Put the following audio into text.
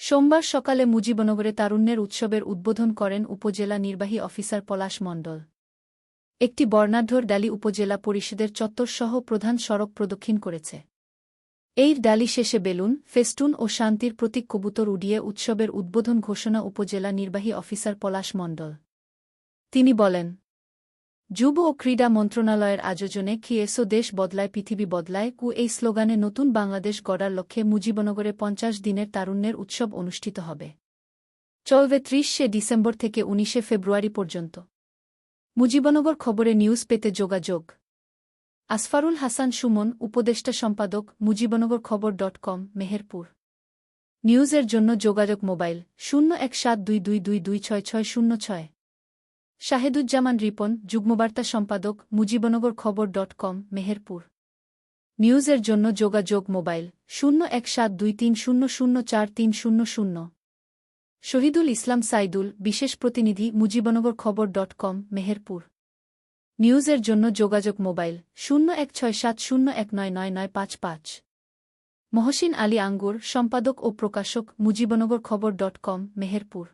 সোমবার সকালে মুজিবনগরে তারুণ্যের উৎসবের উদ্বোধন করেন উপজেলা নির্বাহী অফিসার পলাশ মণ্ডল। একটি বর্ণাঢ্য ডালি উপজেলা পরিষদের চত্বরসহ প্রধান সড়ক প্রদক্ষিণ করেছে। এই ডালি শেষে বেলুন, ফেস্টুন ও শান্তির প্রতীক কবুতর উড়িয়ে উৎসবের উদ্বোধন ঘোষণা উপজেলা নির্বাহী অফিসার পলাশ মণ্ডল। তিনি বলেন, যুব ও ক্রীড়া মন্ত্রণালয়ের আয়োজনে এসো দেশ বদলায় পৃথিবী বদলায় এই স্লোগানে নতুন বাংলাদেশ গড়ার লক্ষ্যে মুজিবনগরে ৫০ দিনের তারুণ্যের উৎসব অনুষ্ঠিত হবে। চলবে ৩০শে ডিসেম্বর থেকে ১৯শে ফেব্রুয়ারি পর্যন্ত। মুজিবনগর খবরে নিউজ পেতে যোগাযোগ। আসফারুল হাসান সুমন, উপদেষ্টা সম্পাদক, মুজিবনগর খবর.com, মেহেরপুর। নিউজের জন্য যোগাযোগ মোবাইল 017222266606। শাহেদুজ্জামান রিপন, যুগ্মবার্তা সম্পাদক, মুজিবনগর খবর.com, মেহেরপুর। নিউজের জন্য যোগাযোগ মোবাইল 017230043000। শহীদুল ইসলাম সাইদুল, বিশেষ প্রতিনিধি, মুজিবনগর খবর.com, মেহেরপুর। নিউজের জন্য যোগাযোগ মোবাইল 016701999955। মহসিন আলী আঙ্গুর, সম্পাদক ও প্রকাশক, মুজিবনগর খবর.com, মেহেরপুর।